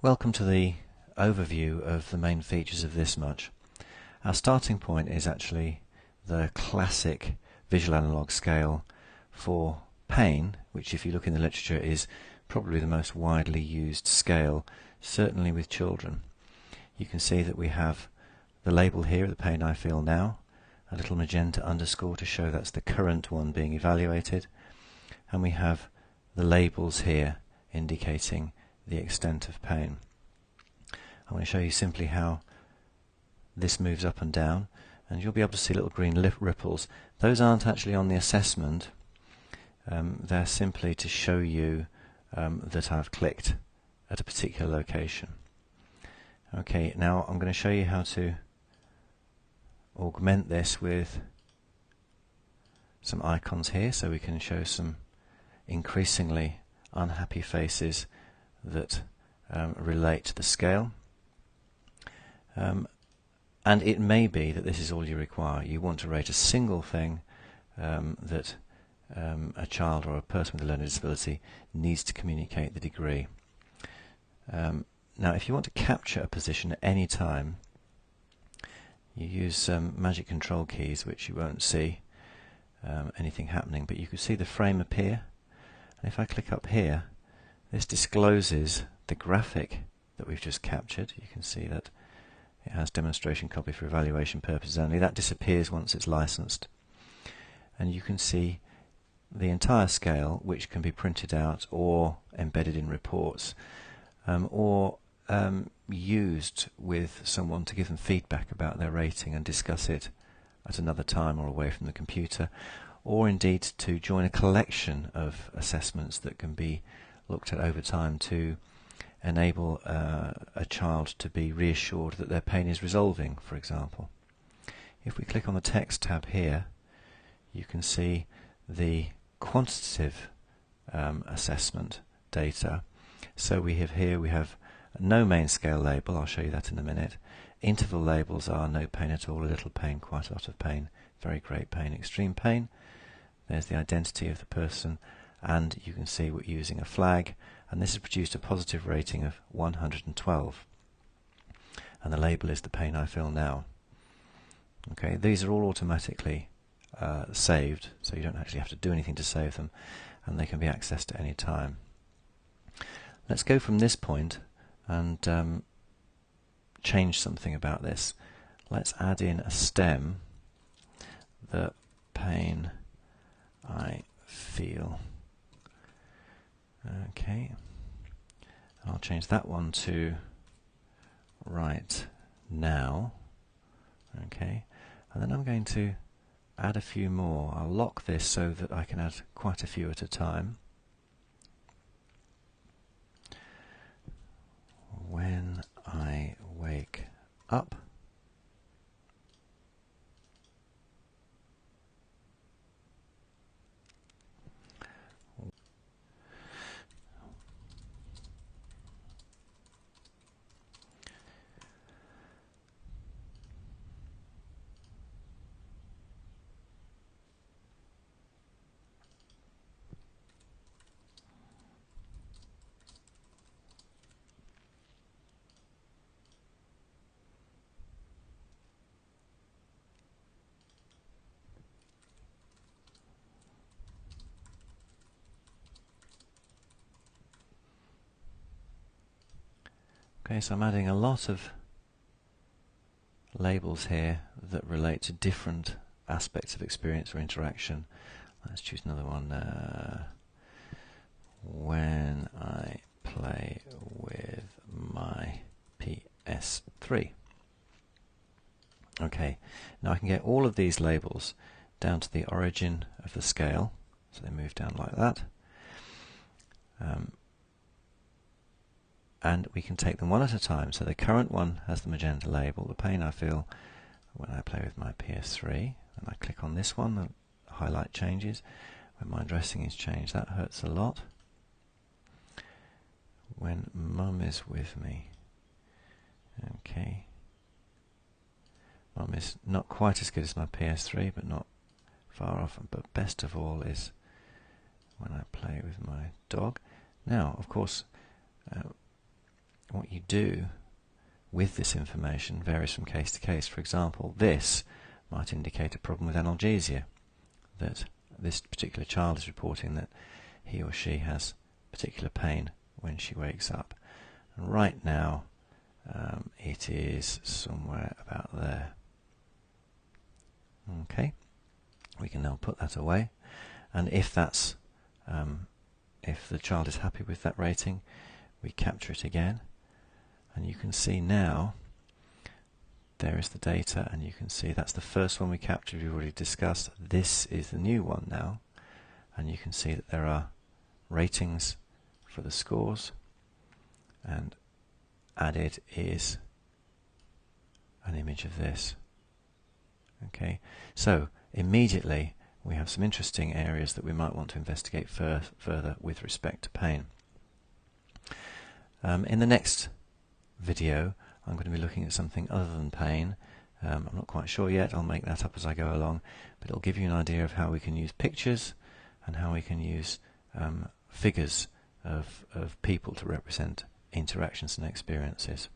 Welcome to the overview of the main features of ThisMuch. Our starting point is actually the classic visual analog scale for pain, which if you look in the literature is probably the most widely used scale, certainly with children. You can see that we have the label here, the pain I feel now, a little magenta underscore to show that's the current one being evaluated, and we have the labels here indicating the extent of pain. I'm going to show you simply how this moves up and down, and you'll be able to see little green ripples. Those aren't actually on the assessment, they're simply to show you that I've clicked at a particular location. Okay, now I'm going to show you how to augment this with some icons here so we can show some increasingly unhappy faces that relate to the scale. And it may be that this is all you require. You want to rate a single thing that a child or a person with a learning disability needs to communicate the degree. Now if you want to capture a position at any time, you use magic control keys, which you won't see anything happening, but you can see the frame appear. And if I click up here, this discloses the graphic that we've just captured. You can see that it has demonstration copy for evaluation purposes only. That disappears once it's licensed. And you can see the entire scale, which can be printed out or embedded in reports, or used with someone to give them feedback about their rating and discuss it at another time or away from the computer, or indeed to join a collection of assessments that can be looked at over time to enable a child to be reassured that their pain is resolving, for example. If we click on the text tab here, you can see the quantitative assessment data. So we have no main scale label, I'll show you that in a minute. Interval labels are no pain at all, a little pain, quite a lot of pain, very great pain, extreme pain. There's the identity of the person, and you can see we're using a flag, and this has produced a positive rating of 112. And the label is the pain I feel now. Okay, these are all automatically saved, so you don't actually have to do anything to save them, and they can be accessed at any time. Let's go from this point and change something about this. Let's add in a stem, the pain I feel. Okay, I'll change that one to right now. Okay, and then I'm going to add a few more. I'll lock this so that I can add quite a few at a time. When I wake up. Okay, so I'm adding a lot of labels here that relate to different aspects of experience or interaction. Let's choose another one. When I play with my PS3. Okay, now I can get all of these labels down to the origin of the scale, so they move down like that. And we can take them one at a time. So the current one has the magenta label, the pain I feel when I play with my PS3. And I click on this one, the highlight changes. When my dressing is changed, that hurts a lot. When mum is with me. Okay. Mum is not quite as good as my PS3, but not far off. But best of all is when I play with my dog. Now, of course, what you do with this information varies from case to case. For example, this might indicate a problem with analgesia, that this particular child is reporting that he or she has particular pain when she wakes up. And right now it is somewhere about there. Okay, we can now put that away, and if that's if the child is happy with that rating, we capture it again, and you can see now there is the data, and you can see that's the first one we captured, we've already discussed. This is the new one now, and you can see that there are ratings for the scores, and added is an image of this. Okay, so immediately we have some interesting areas that we might want to investigate further with respect to pain. In the next video I'm going to be looking at something other than pain. I'm not quite sure yet, I'll make that up as I go along, but it'll give you an idea of how we can use pictures and how we can use figures of people to represent interactions and experiences.